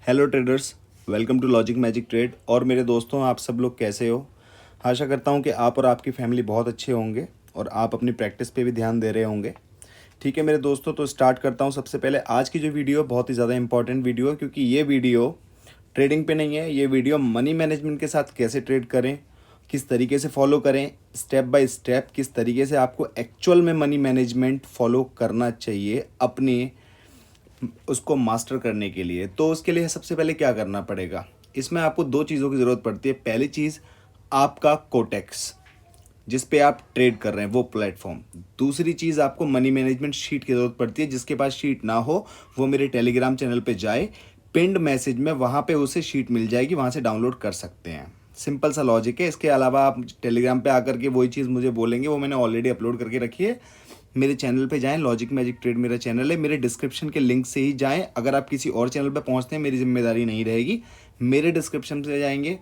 Hello traders, welcome to logic magic trade. और मेरे दोस्तों, आप सब लोग कैसे हो? आशा करता हूँ कि आप और आपकी फैमिली बहुत अच्छे होंगे और आप अपनी प्रैक्टिस पे भी ध्यान दे रहे होंगे। ठीक है मेरे दोस्तों, तो स्टार्ट करता हूँ। सबसे पहले आज की जो वीडियो बहुत ही ज़्यादा इंपॉर्टेंट वीडियो है, क्योंकि ये वीडियो ट्रेडिंग पे नहीं है। ये वीडियो मनी मैनेजमेंट के साथ कैसे ट्रेड करें, किस तरीके से फॉलो करें, स्टेप बाय स्टेप किस तरीके से आपको एक्चुअल में मनी मैनेजमेंट फॉलो करना चाहिए अपने उसको मास्टर करने के लिए। तो उसके लिए सबसे पहले क्या करना पड़ेगा, इसमें आपको दो चीज़ों की ज़रूरत पड़ती है। पहली चीज़ आपका कोटेक्स, जिस पे आप ट्रेड कर रहे हैं वो प्लेटफॉर्म। दूसरी चीज़ आपको मनी मैनेजमेंट शीट की ज़रूरत पड़ती है। जिसके पास शीट ना हो वो मेरे टेलीग्राम चैनल पे जाए, पिंड मैसेज में वहाँ पे उसे शीट मिल जाएगी, वहाँ से डाउनलोड कर सकते हैं। सिंपल सा लॉजिक है। इसके अलावा आप टेलीग्राम पे आकर के वही चीज़ मुझे बोलेंगे, वो मैंने ऑलरेडी अपलोड करके रखी है। मेरे चैनल पे जाएं, लॉजिक मैजिक ट्रेड मेरा चैनल है, मेरे डिस्क्रिप्शन के लिंक से ही जाएं। अगर आप किसी और चैनल पे पहुंचते हैं मेरी जिम्मेदारी नहीं रहेगी, मेरे डिस्क्रिप्शन से जाएंगे,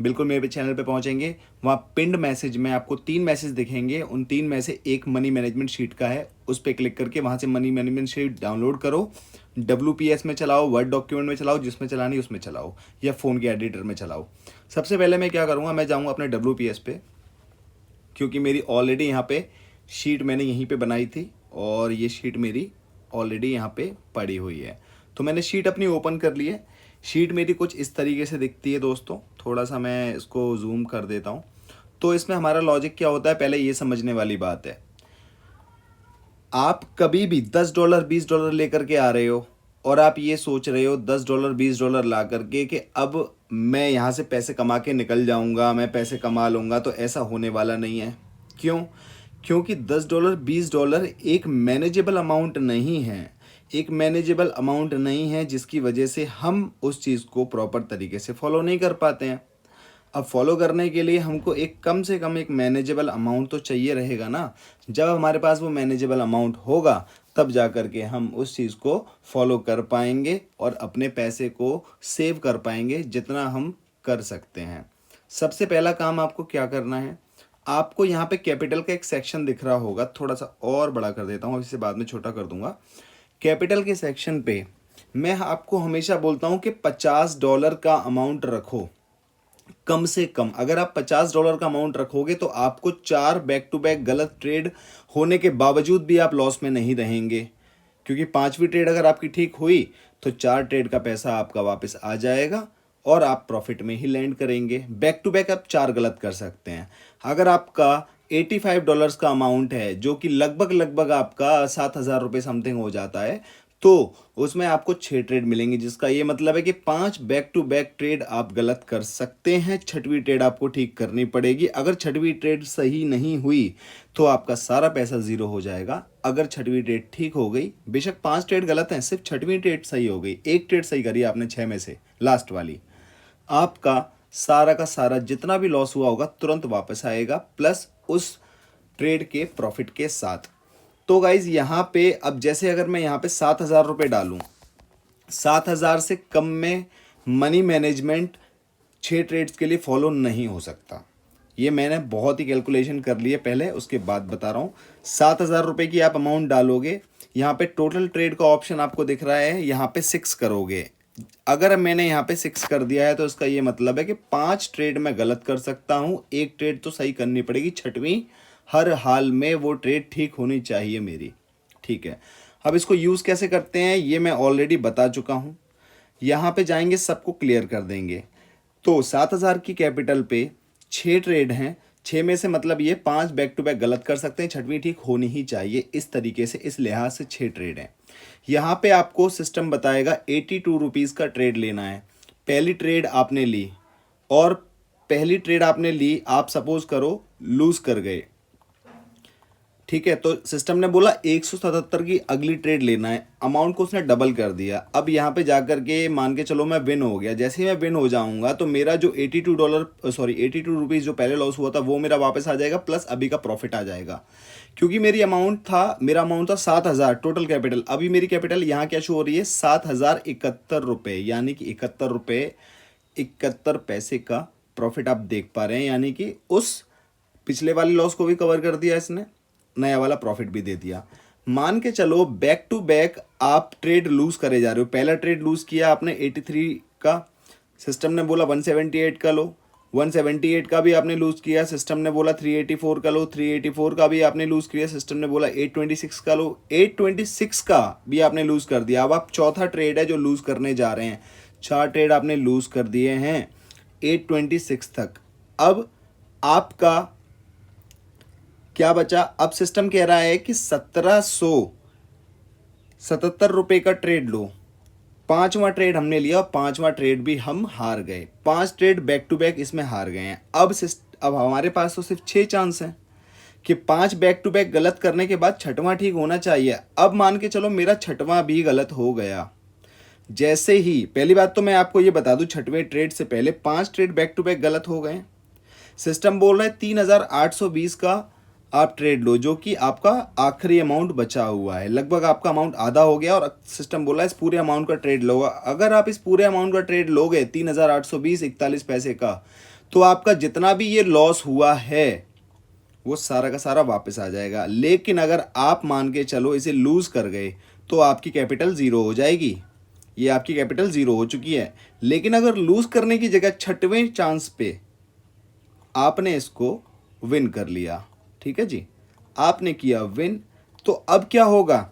बिल्कुल मेरे चैनल पे पहुंचेंगे। वहाँ पिंड मैसेज में आपको 3 मैसेज दिखेंगे, उन 3 में से एक मनी मैनेजमेंट शीट का है। उस पर क्लिक करके वहाँ से मनी मैनेजमेंट शीट डाउनलोड करो। WPS में चलाओ, वर्ड डॉक्यूमेंट में चलाओ, जिसमें चलानी उसमें चलाओ, या फ़ोन के एडिटर में चलाओ। सबसे पहले मैं क्या करूँगा, मैं जाऊँगा अपने WPS पे, क्योंकि मेरी ऑलरेडी यहाँ पे शीट मैंने यहीं पे बनाई थी और ये शीट मेरी ऑलरेडी यहाँ पे पड़ी हुई है। तो मैंने शीट अपनी ओपन कर ली है। शीट मेरी कुछ इस तरीके से दिखती है दोस्तों। थोड़ा सा मैं इसको जूम कर देता हूँ। तो इसमें हमारा लॉजिक क्या होता है, पहले ये समझने वाली बात है। आप कभी भी $10 $20 लेकर के आ रहे हो और आप ये सोच रहे हो $10 $20 ला करके कि अब मैं यहाँ से पैसे कमा के निकल जाऊँगा, मैं पैसे कमा लूँगा, तो ऐसा होने वाला नहीं है। क्यों? क्योंकि $10 $20 एक मैनेजेबल अमाउंट नहीं है। एक मैनेजेबल अमाउंट नहीं है, जिसकी वजह से हम उस चीज़ को प्रॉपर तरीके से फॉलो नहीं कर पाते हैं। अब फॉलो करने के लिए हमको एक कम से कम एक मैनेजेबल अमाउंट तो चाहिए रहेगा ना। जब हमारे पास वो मैनेजेबल अमाउंट होगा तब जा कर के हम उस चीज़ को फॉलो कर पाएंगे और अपने पैसे को सेव कर पाएंगे जितना हम कर सकते हैं। सबसे पहला काम आपको क्या करना है, आपको यहाँ पे कैपिटल का एक सेक्शन दिख रहा होगा, थोड़ा सा और बड़ा कर देता हूँ, इसे बाद में छोटा कर दूंगा। कैपिटल के सेक्शन पे मैं आपको हमेशा बोलता हूँ कि $50 का अमाउंट रखो कम से कम। अगर आप $50 का अमाउंट रखोगे तो आपको 4 बैक टू बैक गलत ट्रेड होने के बावजूद भी आप लॉस में नहीं रहेंगे, क्योंकि 5वीं ट्रेड अगर आपकी ठीक हुई तो 4 ट्रेड का पैसा आपका वापस आ जाएगा और आप प्रॉफिट में ही लैंड करेंगे। बैक टू बैक आप 4 गलत कर सकते हैं। अगर आपका $85 का अमाउंट है, जो कि लगभग लगभग आपका 7,000 रुपये समथिंग हो जाता है, तो उसमें आपको 6 ट्रेड मिलेंगे, जिसका ये मतलब है कि 5 बैक टू बैक ट्रेड आप गलत कर सकते हैं। 6वीं ट्रेड आपको ठीक करनी पड़ेगी। अगर 6वीं ट्रेड सही नहीं हुई तो आपका सारा पैसा ज़ीरो हो जाएगा। अगर 6वीं ट्रेड ठीक हो गई, बेशक 5 ट्रेड गलत हैं, सिर्फ 6वीं ट्रेड सही हो गई, एक ट्रेड सही करी आपने 6 में से, लास्ट वाली, आपका सारा का सारा जितना भी लॉस हुआ होगा तुरंत वापस आएगा, प्लस उस ट्रेड के प्रॉफिट के साथ। तो गाइज यहाँ पे अब जैसे अगर मैं यहाँ पे 7,000 रुपये डालूँ, 7,000 से कम में मनी मैनेजमेंट 6 ट्रेड्स के लिए फॉलो नहीं हो सकता। ये मैंने बहुत ही कैलकुलेशन कर लिए पहले, उसके बाद बता रहा हूँ। 7,000 रुपये की आप अमाउंट डालोगे, यहाँ पे टोटल ट्रेड का ऑप्शन आपको दिख रहा है, यहाँ पे 6 करोगे। अगर मैंने यहाँ पे 6 कर दिया है तो इसका ये मतलब है कि 5 ट्रेड मैं गलत कर सकता हूँ, एक ट्रेड तो सही करनी पड़ेगी। 6वीं हर हाल में वो ट्रेड ठीक होनी चाहिए मेरी। ठीक है, अब इसको यूज़ कैसे करते हैं ये मैं ऑलरेडी बता चुका हूँ। यहाँ पे जाएंगे, सबको क्लियर कर देंगे। तो 7,000 की कैपिटल पे 6 ट्रेड हैं, 6 में से मतलब ये 5 बैक टू बैक गलत कर सकते हैं, 6वीं ठीक होनी ही चाहिए। इस तरीके से, इस लिहाज से 6 ट्रेड हैं। यहाँ पे आपको सिस्टम बताएगा 82 रुपीज़ का ट्रेड लेना है। पहली ट्रेड आपने ली और पहली ट्रेड आपने ली, आप सपोज करो लूज़ कर गए, ठीक है, तो सिस्टम ने बोला 177 की अगली ट्रेड लेना है, अमाउंट को उसने डबल कर दिया। अब यहाँ पे जाकर के मान के चलो मैं विन हो गया। जैसे ही मैं विन हो जाऊंगा तो मेरा जो $82 जो पहले लॉस हुआ था वो मेरा वापस आ जाएगा, प्लस अभी का प्रॉफिट आ जाएगा। क्योंकि मेरा अमाउंट था 7,000 टोटल कैपिटल। अभी मेरी कैपिटल यहाँ क्या शो हो रही है, 7,071 रुपये, यानी कि 71 रुपये 71 पैसे का प्रॉफिट आप देख पा रहे हैं। यानी कि उस पिछले वाली लॉस को भी कवर कर दिया इसने, नया वाला प्रॉफिट भी दे दिया। मान के चलो बैक टू बैक आप ट्रेड लूज करे जा रहे हो। पहला ट्रेड लूज किया आपने 83 का, सिस्टम ने बोला 178 का लो, 178 का भी आपने लूज किया, सिस्टम ने बोला 384 का लो, 384 का भी आपने लूज किया, सिस्टम ने बोला 826 का लो, 826 का भी आपने लूज कर दिया। अब आप चौथा ट्रेड है जो लूज करने जा रहे हैं। 4 ट्रेड आपने लूज कर दिए हैं 826 तक। अब आपका क्या बचा? अब सिस्टम कह रहा है कि 1777 रुपये का ट्रेड लो। पांचवा ट्रेड हमने लिया, पांचवा ट्रेड भी हम हार गए। 5 ट्रेड बैक टू बैक इसमें हार गए हैं। अब हमारे पास तो सिर्फ 6 चांस हैं कि 5 बैक टू बैक गलत करने के बाद छठवां ठीक होना चाहिए। अब मान के चलो मेरा छठवां भी गलत हो गया। जैसे ही, पहली बात तो मैं आपको ये बता दूं, छठवें ट्रेड से पहले 5 ट्रेड बैक टू बैक गलत हो गए। सिस्टम बोल रहा है 3820 का आप ट्रेड लो, जो कि आपका आखिरी अमाउंट बचा हुआ है। लगभग आपका अमाउंट आधा हो गया और सिस्टम बोला इस पूरे अमाउंट का ट्रेड लो। अगर आप इस पूरे अमाउंट का ट्रेड लोगे 3820 पैसे का, तो आपका जितना भी ये लॉस हुआ है वो सारा का सारा वापस आ जाएगा। लेकिन अगर आप मान के चलो इसे लूज कर गए तो आपकी कैपिटल ज़ीरो हो जाएगी। ये आपकी कैपिटल ज़ीरो हो चुकी है। लेकिन अगर लूज करने की जगह छठवें चांस पे आपने इसको विन कर लिया, ठीक है जी, आपने किया विन, तो अब क्या होगा?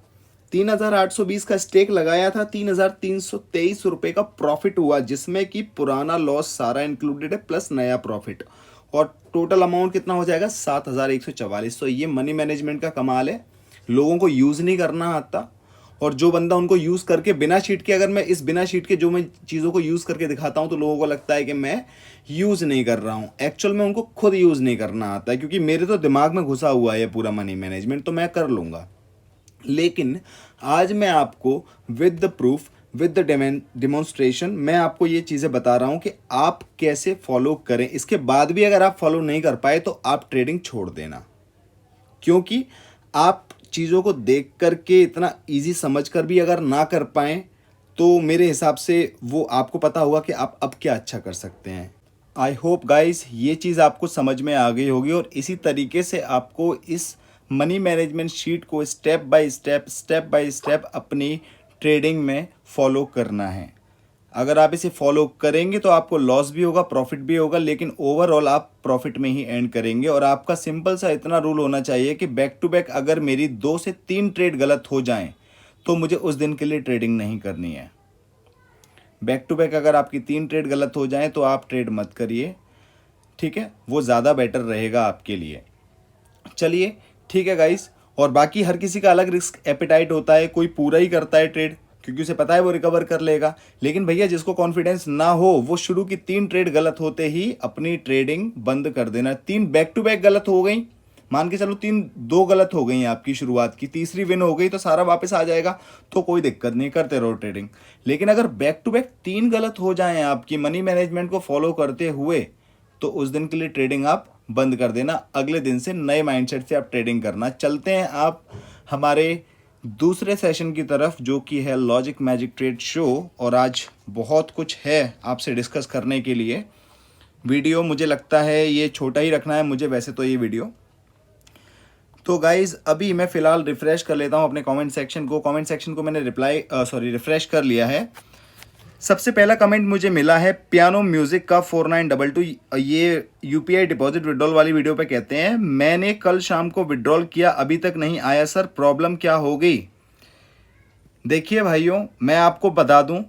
3820 का स्टेक लगाया था, 3323 रुपये का प्रॉफिट हुआ, जिसमें कि पुराना लॉस सारा इंक्लूडेड है प्लस नया प्रॉफिट, और टोटल अमाउंट कितना हो जाएगा? 7144। तो ये मनी मैनेजमेंट का कमाल है। लोगों को यूज़ नहीं करना आता, और जो बंदा उनको यूज़ करके बिना शीट के, अगर मैं इस बिना शीट के जो मैं चीज़ों को यूज़ करके दिखाता हूँ तो लोगों को लगता है कि मैं यूज़ नहीं कर रहा हूँ। एक्चुअल में उनको खुद यूज़ नहीं करना आता है, क्योंकि मेरे तो दिमाग में घुसा हुआ है पूरा मनी मैनेजमेंट, तो मैं कर लूँगा। लेकिन आज मैं आपको with the proof, with the demonstration, मैं आपको ये चीज़ें बता रहा हूँ कि आप कैसे फॉलो करें। इसके बाद भी अगर आप फॉलो नहीं कर पाए तो आप ट्रेडिंग छोड़ देना, क्योंकि आप चीज़ों को देख करके इतना इजी समझ कर भी अगर ना कर पाएँ तो मेरे हिसाब से वो आपको पता होगा कि आप अब क्या अच्छा कर सकते हैं। आई होप गाइस ये चीज़ आपको समझ में आ गई होगी, और इसी तरीके से आपको इस मनी मैनेजमेंट शीट को स्टेप बाय स्टेप अपनी ट्रेडिंग में फॉलो करना है। अगर आप इसे फॉलो करेंगे तो आपको लॉस भी होगा, प्रॉफिट भी होगा, लेकिन ओवरऑल आप प्रॉफिट में ही एंड करेंगे। और आपका सिंपल सा इतना रूल होना चाहिए कि बैक टू बैक अगर मेरी 2 से 3 ट्रेड गलत हो जाएं तो मुझे उस दिन के लिए ट्रेडिंग नहीं करनी है। बैक टू बैक अगर आपकी 3 ट्रेड गलत हो जाएं तो आप ट्रेड मत करिए, ठीक है, वो ज़्यादा बेटर रहेगा आपके लिए। चलिए ठीक है गाइस, और बाकी हर किसी का अलग रिस्क एपेटाइट होता है। कोई पूरा ही करता है ट्रेड क्योंकि उसे पता है वो रिकवर कर लेगा, लेकिन भैया जिसको कॉन्फिडेंस ना हो वो शुरू की 3 ट्रेड गलत होते ही अपनी ट्रेडिंग बंद कर देना। 3 बैक टू बैक गलत हो गई, मान के चलो 2 गलत हो गई आपकी शुरुआत की, तीसरी विन हो गई तो सारा वापस आ जाएगा, तो कोई दिक्कत नहीं, करते रहो ट्रेडिंग। लेकिन अगर बैक टू बैक 3 गलत हो जाएं आपकी मनी मैनेजमेंट को फॉलो करते हुए, तो उस दिन के लिए ट्रेडिंग आप बंद कर देना। अगले दिन से नए माइंडसेट से आप ट्रेडिंग करना। चलते हैं आप हमारे दूसरे सेशन की तरफ, जो कि है लॉजिक मैजिक ट्रेड शो, और आज बहुत कुछ है आपसे डिस्कस करने के लिए। वीडियो मुझे लगता है ये छोटा ही रखना है मुझे वैसे तो ये वीडियो। तो गाइज़ अभी मैं फ़िलहाल रिफ़्रेश कर लेता हूँ अपने कमेंट सेक्शन को मैंने रिफ़्रेश कर लिया है। सबसे पहला कमेंट मुझे मिला है पियानो म्यूज़िक का 4922। ये यूपीआई डिपॉजिट विड्रॉल वाली वीडियो पे कहते हैं, मैंने कल शाम को विड्रॉल किया, अभी तक नहीं आया सर, प्रॉब्लम क्या हो गई? देखिए भाइयों, मैं आपको बता दूं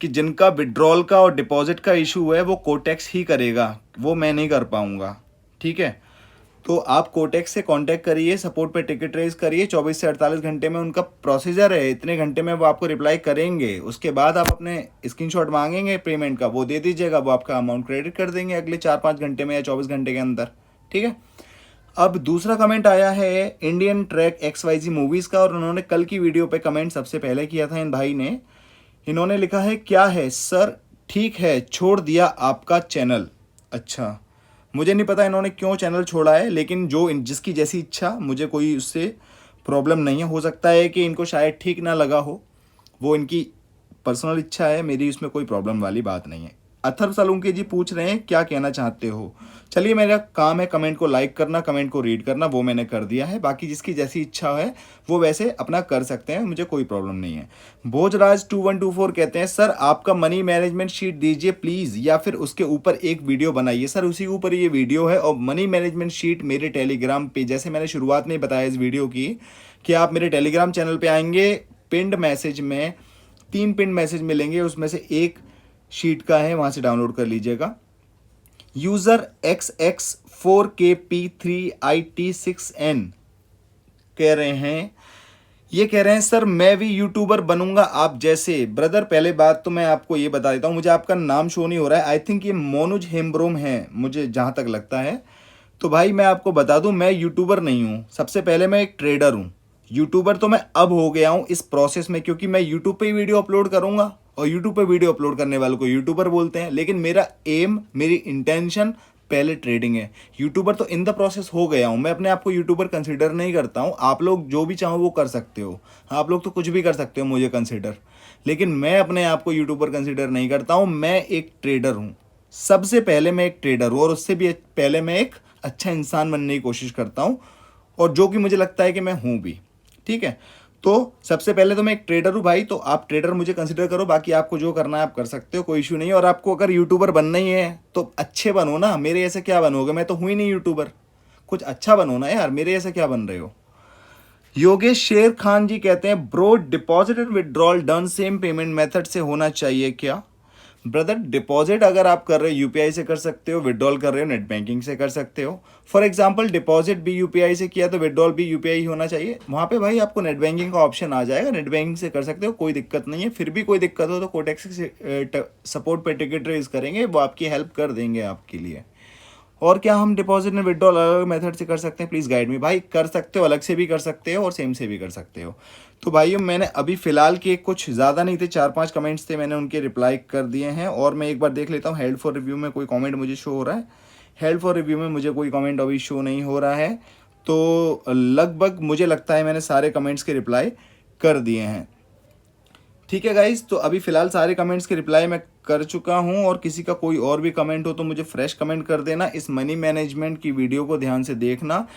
कि जिनका विड्रॉल का और डिपॉजिट का इशू है वो कोटेक्स ही करेगा, वो मैं नहीं कर पाऊंगा, ठीक है। तो आप कोटेक्स से कांटेक्ट करिए, सपोर्ट पे टिकट रेज करिए, 24 से 48 घंटे में उनका प्रोसीजर है, इतने घंटे में वो आपको रिप्लाई करेंगे। उसके बाद आप अपने स्क्रीनशॉट मांगेंगे पेमेंट का, वो दे दीजिएगा, वो आपका अमाउंट क्रेडिट कर देंगे अगले 4-5 घंटे में या 24 घंटे के अंदर, ठीक है। अब दूसरा कमेंट आया है इंडियन ट्रैक XYZ मूवीज़ का, और उन्होंने कल की वीडियो पे कमेंट सबसे पहले किया था इन भाई ने। इन्होंने लिखा है, क्या है सर, ठीक है, छोड़ दिया आपका चैनल। अच्छा, मुझे नहीं पता इन्होंने क्यों चैनल छोड़ा है, लेकिन जिसकी जैसी इच्छा, मुझे कोई उससे प्रॉब्लम नहीं है। हो सकता है कि इनको शायद ठीक ना लगा हो, वो इनकी पर्सनल इच्छा है, मेरी उसमें कोई प्रॉब्लम वाली बात नहीं है। अथर्व सलूंके जी पूछ रहे हैं क्या कहना चाहते हो। चलिए, मेरा काम है कमेंट को लाइक करना, कमेंट को रीड करना, वो मैंने कर दिया है। बाकी जिसकी जैसी इच्छा है वो वैसे अपना कर सकते हैं, मुझे कोई प्रॉब्लम नहीं है। भोजराज 2124 कहते हैं सर आपका मनी मैनेजमेंट शीट दीजिए प्लीज़, या फिर उसके ऊपर एक वीडियो बनाइए। सर उसी के ऊपर ये वीडियो है, और मनी मैनेजमेंट शीट मेरे टेलीग्राम पे, जैसे मैंने शुरुआत में बताया इस वीडियो की, कि आप मेरे टेलीग्राम चैनल पे आएंगे, पिंड मैसेज में 3 पिंड मैसेज मिलेंगे, उसमें से एक शीट का है, वहाँ से डाउनलोड कर लीजिएगा। यूज़र XX4KP3IT6N कह रहे हैं, ये कह रहे हैं सर मैं भी यूट्यूबर बनूंगा आप जैसे। ब्रदर पहले बात तो मैं आपको ये बता देता हूँ, मुझे आपका नाम शो नहीं हो रहा है, आई थिंक ये मोनुज हेम्ब्रोम है मुझे जहाँ तक लगता है। तो भाई मैं आपको बता दूं, मैं यूट्यूबर नहीं हूँ। सबसे पहले मैं एक ट्रेडर हूँ। यूट्यूबर तो मैं अब हो गया हूँ इस प्रोसेस में, क्योंकि मैं यूट्यूब पे ही वीडियो अपलोड करूँगा, और यूट्यूब पे वीडियो अपलोड करने वालों को यूट्यूबर बोलते हैं। लेकिन मेरा एम, मेरी इंटेंशन पहले ट्रेडिंग है। यूट्यूबर तो इन द प्रोसेस हो गया हूँ, मैं अपने आप को यूट्यूबर कंसिडर नहीं करता हूँ। आप लोग जो भी चाहो वो कर सकते हो, आप लोग तो कुछ भी कर सकते हो मुझे कंसिडर, लेकिन मैं अपने आप को यूट्यूबर कंसिडर नहीं करता हूँ। मैं एक ट्रेडर हूँ, सबसे पहले मैं एक ट्रेडर हूँ, और उससे भी पहले मैं एक अच्छा इंसान बनने की कोशिश करता हूँ, और जो कि मुझे लगता है कि मैं हूँ भी। ठीक है, तो सबसे पहले तो मैं एक ट्रेडर हूँ भाई, तो आप ट्रेडर मुझे कंसिडर करो। बाकी आपको जो करना है आप कर सकते हो, कोई इशू नहीं है। और आपको अगर यूट्यूबर बनना ही है तो अच्छे बनो ना, मेरे ऐसे क्या बनोगे, मैं तो हूँ ही नहीं यूट्यूबर। कुछ अच्छा बनो ना यार, मेरे ऐसे क्या बन रहे हो। योगेश शेर खान जी कहते हैं bro deposit and withdrawal done same payment method से होना चाहिए क्या। ब्रदर डिपॉजिट अगर आप कर रहे हो यूपीआई से कर सकते हो, विड्रॉल कर रहे हो नेट बैंकिंग से कर सकते हो। फॉर एग्जांपल डिपॉजिट भी यूपीआई से किया तो विड्रॉल भी यूपीआई होना चाहिए। वहाँ पे भाई आपको नेट बैंकिंग का ऑप्शन आ जाएगा, नेट बैंकिंग से कर सकते हो, कोई दिक्कत नहीं है। फिर भी कोई दिक्कत हो तो कोटेक्स से सपोर्ट पे टिकट रेज करेंगे, वो आपकी हेल्प कर देंगे आपके लिए। और क्या हम डिपॉजिट एंड विड्रॉल अलग अलग मेथड से कर सकते हैं, प्लीज़ गाइड मी। भाई कर सकते हो, अलग से भी कर सकते हो और सेम से भी कर सकते हो। तो भाइयों मैंने अभी फ़िलहाल के कुछ ज़्यादा नहीं थे, 4-5 कमेंट्स थे, मैंने उनके रिप्लाई कर दिए हैं। और मैं एक बार देख लेता हूँ हेल्ड फॉर रिव्यू में कोई कमेंट मुझे शो हो रहा है। हेल्ड फॉर रिव्यू में मुझे कोई कमेंट अभी शो नहीं हो रहा है, तो लगभग मुझे लगता है मैंने सारे कमेंट्स के रिप्लाई कर दिए हैं। ठीक है गाइज, तो अभी फ़िलहाल सारे कमेंट्स के रिप्लाई मैं कर चुका हूं, और किसी का कोई और भी कमेंट हो तो मुझे फ्रेश कमेंट कर देना। इस मनी मैनेजमेंट की वीडियो को ध्यान से देखना,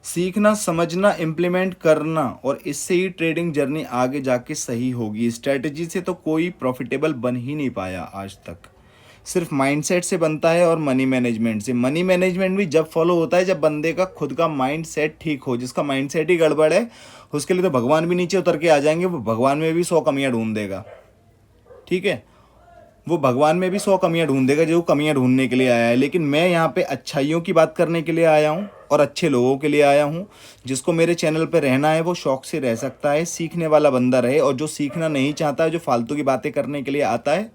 सीखना, समझना, इम्प्लीमेंट करना, और इससे ही ट्रेडिंग जर्नी आगे जाके सही होगी। स्ट्रैटेजी से तो कोई प्रॉफिटेबल बन ही नहीं पाया आज तक, सिर्फ माइंडसेट से बनता है और मनी मैनेजमेंट से। मनी मैनेजमेंट भी जब फॉलो होता है जब बंदे का खुद का माइंडसेट ठीक हो। जिसका माइंडसेट ही गड़बड़ है उसके लिए तो भगवान भी नीचे उतर के आ जाएंगे, वो भगवान में भी 100 कमियां ढूंढ देगा। ठीक है, वो भगवान में भी 100 कमियां ढूंढ देगा जो कमियां ढूंढने के लिए आया है। लेकिन मैं यहाँ पे अच्छाइयों की बात करने के लिए आया हूँ और अच्छे लोगों के लिए आया हूँ। जिसको मेरे चैनल पे रहना है वो शौक से रह सकता है, सीखने वाला बंदा रहे। और जो सीखना नहीं चाहता है, जो फालतू की बातें करने के लिए आता है,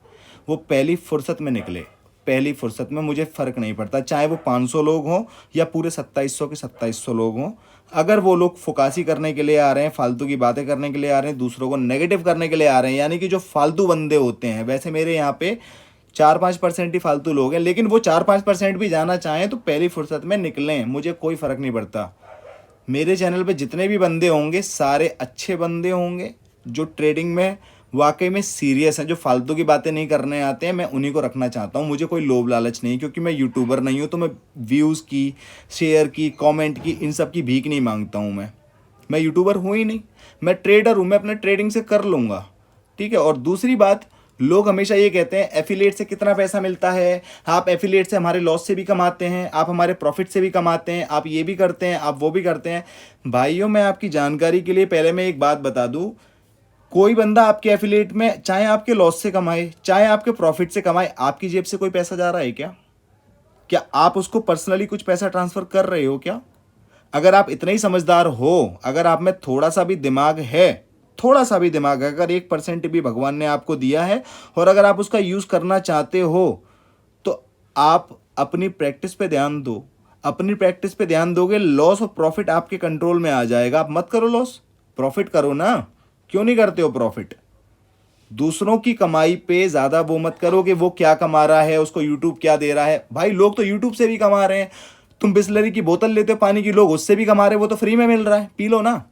वो पहली फुर्सत में निकले। पहली फुर्सत में मुझे फ़र्क नहीं पड़ता, चाहे वो 500 लोग हों या पूरे 2700 के 2700 लोग हों। अगर वो लोग फुकासी करने के लिए आ रहे हैं, फालतू की बातें करने के लिए आ रहे हैं, दूसरों को नेगेटिव करने के लिए आ रहे हैं, यानी कि जो फालतू बंदे होते हैं, वैसे मेरे यहाँ पे 4-5% ही फालतू लोग हैं, लेकिन वो 4-5% भी जाना चाहें तो पहली फुर्सत में निकलें, मुझे कोई फ़र्क नहीं पड़ता। मेरे चैनल पे जितने भी बंदे होंगे सारे अच्छे बंदे होंगे, जो ट्रेडिंग में वाकई में सीरियस हैं, जो फालतू की बातें नहीं करने आते हैं। मैं उन्हीं को रखना चाहता हूँ। मुझे कोई लोभ लालच नहीं, क्योंकि मैं यूट्यूबर नहीं हूँ, तो मैं व्यूज़ की, शेयर की, कमेंट की, इन सब की भीख नहीं मांगता हूँ। मैं यूट्यूबर हूँ ही नहीं, मैं ट्रेडर हूँ, मैं अपने ट्रेडिंग से कर लूँगा। ठीक है, और दूसरी बात, लोग हमेशा ये कहते हैं एफिलिएट से कितना पैसा मिलता है, आप एफिलिएट से हमारे लॉस से भी कमाते हैं, आप हमारे प्रॉफिट से भी कमाते हैं, आप ये भी करते हैं, आप वो भी करते हैं। भाइयों मैं आपकी जानकारी के लिए पहले मैं एक बात बता दूं, कोई बंदा आपके एफिलिएट में चाहे आपके लॉस से कमाए चाहे आपके प्रॉफिट से कमाए, आपकी जेब से कोई पैसा जा रहा है क्या? क्या आप उसको पर्सनली कुछ पैसा ट्रांसफर कर रहे हो क्या? अगर आप इतने ही समझदार हो, अगर आप में थोड़ा सा भी दिमाग है, थोड़ा सा भी दिमाग है, अगर 1% भी भगवान ने आपको दिया है, और अगर आप उसका यूज़ करना चाहते हो, तो आप अपनी प्रैक्टिस पे ध्यान दो। अपनी प्रैक्टिस पे ध्यान दोगे, लॉस और प्रॉफिट आपके कंट्रोल में आ जाएगा। आप मत करो लॉस, प्रॉफिट करो ना। क्यों नहीं करते हो प्रॉफिट? दूसरों की कमाई पे ज़्यादा वो मत करो कि वो क्या कमा रहा है, उसको यूट्यूब क्या दे रहा है। भाई लोग तो यूट्यूब से भी कमा रहे हैं। तुम बिस्लरी की बोतल लेते हो पानी की, लोग उससे भी कमा रहे हैं, वो तो फ्री में मिल रहा है, पी लो ना।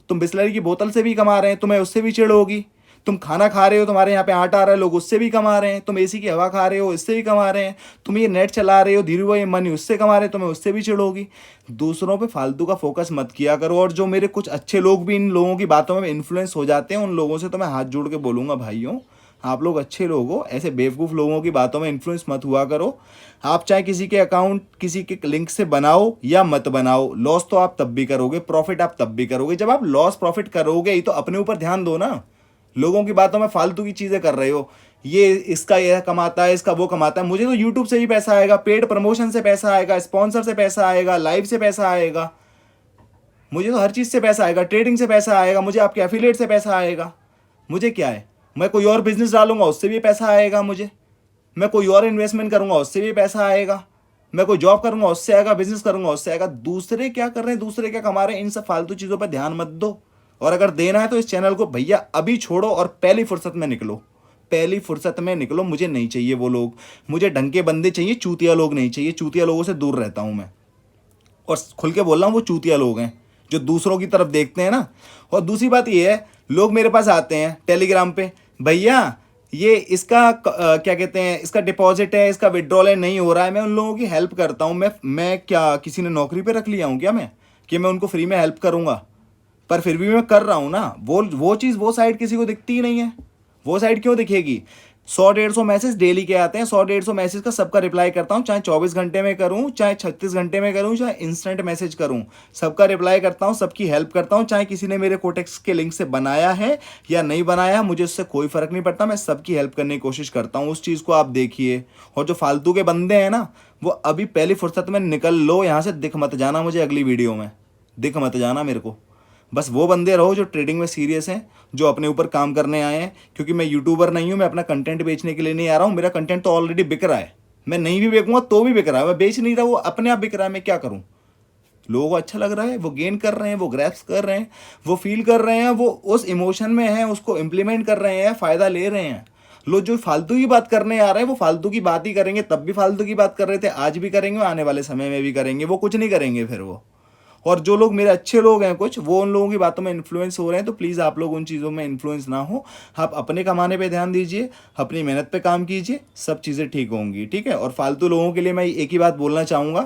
तुम बिस्लरी की बोतल से भी कमा रहे हैं, तुम्हें उससे भी चिढ़ होगी। तुम खाना खा रहे हो, तुम्हारे यहाँ पे आटा आ रहा है, लोग उससे भी कमा रहे हैं। तुम एसी की हवा खा रहे हो, इससे भी कमा रहे हैं। तुम ये नेट चला रहे हो, धीरू भाई मनी उससे कमा रहे हो, तुम्हें उससे भी चिढ़ोगी। दूसरों पे फालतू का फोकस मत किया करो। और जो मेरे कुछ अच्छे लोग भी इन लोगों की बातों में इन्फ्लुएंस हो जाते हैं, उन लोगों से तो मैं हाथ जोड़ के बोलूँगा, भाइयों आप लोग अच्छे लोग हो, ऐसे बेवकूफ़ लोगों की बातों में इन्फ्लुएंस मत हुआ करो। आप चाहे किसी के अकाउंट किसी के लिंक से बनाओ या मत बनाओ, लॉस तो आप तब भी करोगे, प्रॉफिट आप तब भी करोगे। जब आप लॉस प्रॉफिट करोगे ही तो अपने ऊपर ध्यान दो ना। लोगों की बातों में फालतू की चीज़ें कर रहे हो, ये इसका यह कमाता है, इसका वो कमाता है। मुझे तो यूट्यूब से भी पैसा आएगा, पेड प्रमोशन से पैसा आएगा, स्पॉन्सर से पैसा आएगा, लाइव से पैसा आएगा, मुझे तो हर चीज़ से पैसा आएगा, ट्रेडिंग से पैसा आएगा, मुझे आपके एफिलिएट से पैसा आएगा। मुझे क्या है, मैं कोई और बिजनेस डालूंगा उससे भी पैसा आएगा मुझे, मैं कोई और इन्वेस्टमेंट करूंगा उससे भी पैसा आएगा, मैं कोई जॉब करूंगा उससे आएगा, बिजनेस करूंगा उससे आएगा। दूसरे क्या कर रहे हैं, दूसरे क्या कमा रहे हैं, इन सब फालतू चीज़ों पर ध्यान मत दो। और अगर देना है तो इस चैनल को भैया अभी छोड़ो और पहली फुर्सत में निकलो, पहली फुर्सत में निकलो। मुझे नहीं चाहिए वो लोग, मुझे ढंग के बंदे चाहिए, चूतिया लोग नहीं चाहिए। चूतिया लोगों से दूर रहता हूँ मैं, और खुल के बोल रहा हूँ, वो चूतिया लोग हैं जो दूसरों की तरफ देखते हैं ना। और दूसरी बात ये है, लोग मेरे पास आते हैं टेलीग्राम पे, भैया ये इसका क्या कहते हैं, इसका डिपॉजिट है, इसका विड्रॉल है, नहीं हो रहा है। मैं उन लोगों की हेल्प करता हूँ। मैं क्या किसी ने नौकरी पे रख लिया हूँ क्या मैं, कि मैं उनको फ्री में हेल्प करूँगा? पर फिर भी मैं कर रहा हूँ ना। वो चीज़, वो साइड किसी को दिखती ही नहीं है। वो साइड क्यों दिखेगी? 100-150 मैसेज डेली के आते हैं, 100-150 मैसेज का सबका रिप्लाई करता हूँ, चाहे 24 घंटे में करूँ, चाहे 36 घंटे में करूँ, चाहे इंस्टेंट मैसेज करूँ, सबका रिप्लाई करता हूँ, सबकी हेल्प करता हूँ। चाहे किसी ने मेरे कोटेक्स के लिंक से बनाया है या नहीं बनाया, मुझे उससे कोई फ़र्क नहीं पड़ता, मैं सबकी हेल्प करने की कोशिश करता हूँ। उस चीज़ को आप देखिए। और जो फालतू के बंदे हैं ना, वो अभी पहली फुर्सत में निकल लो यहाँ से, दिख मत जाना मुझे अगली वीडियो में, दिख मत जाना मेरे को। बस वो बंदे रहो जो ट्रेडिंग में सीरियस हैं, जो अपने ऊपर काम करने आए हैं। क्योंकि मैं यूट्यूबर नहीं हूँ, मैं अपना कंटेंट बेचने के लिए नहीं आ रहा हूँ। मेरा कंटेंट तो ऑलरेडी बिक रहा है, मैं नहीं भी बेचूंगा तो भी बिक रहा है। मैं बेच नहीं रहा, वो अपने आप बिक रहा है, मैं क्या करूँ? लोगों को अच्छा लग रहा है, वो गेन कर रहे हैं, वो ग्रैप्स कर रहे हैं, वो फील कर रहे हैं, वो उस इमोशन में है, उसको इम्प्लीमेंट कर रहे हैं, फ़ायदा ले रहे हैं। लोग जो फालतू की बात करने आ रहे हैं वो फालतू की बात ही करेंगे। तब भी फालतू की बात कर रहे थे, आज भी करेंगे, आने वाले समय में भी करेंगे। वो कुछ नहीं करेंगे फिर वो। और जो लोग मेरे अच्छे लोग हैं कुछ, वो उन लोगों की बातों में इन्फ्लुएंस हो रहे हैं, तो प्लीज़ आप लोग उन चीज़ों में इन्फ्लुएंस ना हो। आप अपने कमाने पे ध्यान दीजिए, अपनी मेहनत पे काम कीजिए, सब चीज़ें ठीक होंगी, ठीक है। और फालतू लोगों के लिए मैं एक ही बात बोलना चाहूँगा,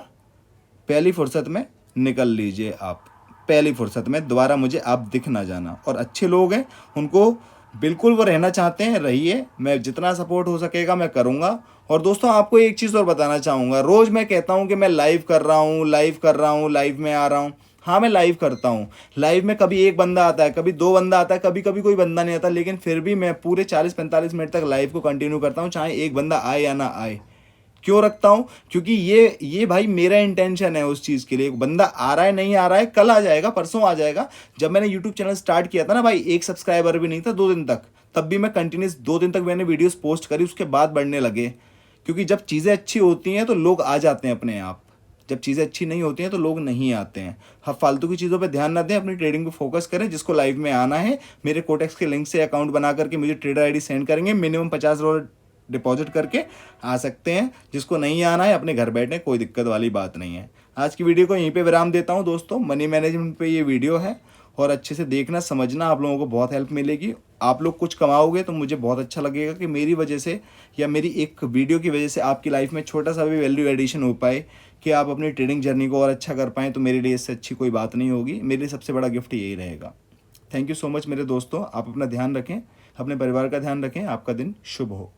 पहली फुर्सत में निकल लीजिए आप, पहली फुर्सत में दोबारा मुझे आप दिख ना जाना। और अच्छे लोग हैं, उनको बिल्कुल वो रहना चाहते हैं, रहिए। मैं जितना सपोर्ट हो सकेगा मैं करूँगा। और दोस्तों आपको एक चीज़ और बताना चाहूँगा, रोज़ मैं कहता हूँ कि मैं लाइव कर रहा हूँ, लाइव कर रहा हूँ, लाइव में आ रहा हूँ। हाँ मैं लाइव करता हूँ, लाइव में कभी एक बंदा आता है, कभी दो बंदा आता है, कभी कभी कोई बंदा नहीं आता, लेकिन फिर भी मैं पूरे 40-45 मिनट तक लाइव को कंटिन्यू करता हूँ, चाहे एक बंदा आए या ना आए। क्यों रखता हूँ? क्योंकि ये भाई मेरा इंटेंशन है उस चीज़ के लिए। एक बंदा आ रहा है, नहीं आ रहा है, कल आ जाएगा, परसों आ जाएगा। जब मैंने यूट्यूब चैनल स्टार्ट किया था ना भाई, एक सब्सक्राइबर भी नहीं था 2 दिन तक, तब भी मैं कंटिन्यूस 2 दिन तक मैंने वीडियोस पोस्ट करी, उसके बाद बढ़ने लगे। क्योंकि जब चीज़ें अच्छी होती हैं तो लोग आ जाते हैं अपने आप, जब चीज़ें अच्छी नहीं होती हैं तो लोग नहीं आते हैं। हाँ फालतू की चीज़ों पे ध्यान ना दें, अपनी ट्रेडिंग पे फोकस करें। जिसको लाइव में आना है, मेरे कोटेक्स के लिंक से अकाउंट बना करके मुझे ट्रेडर आईडी सेंड करेंगे, मिनिमम $50 डिपॉजिट करके आ सकते हैं। जिसको नहीं आना है अपने घर बैठे, कोई दिक्कत वाली बात नहीं है। आज की वीडियो को यहीं पे विराम देता हूँ दोस्तों। मनी मैनेजमेंट पे ये वीडियो है, और अच्छे से देखना समझना, आप लोगों को बहुत हेल्प मिलेगी। आप लोग कुछ कमाओगे तो मुझे बहुत अच्छा लगेगा कि मेरी वजह से या मेरी एक वीडियो की वजह से आपकी लाइफ में छोटा सा भी वैल्यू एडिशन हो पाए, कि आप अपनी ट्रेडिंग जर्नी को और अच्छा कर पाएँ, तो मेरे लिए इससे अच्छी कोई बात नहीं होगी। मेरे लिए सबसे बड़ा गिफ्ट यही रहेगा। थैंक यू सो मच मेरे दोस्तों। आप अपना ध्यान रखें, अपने परिवार का ध्यान रखें। आपका दिन शुभ हो।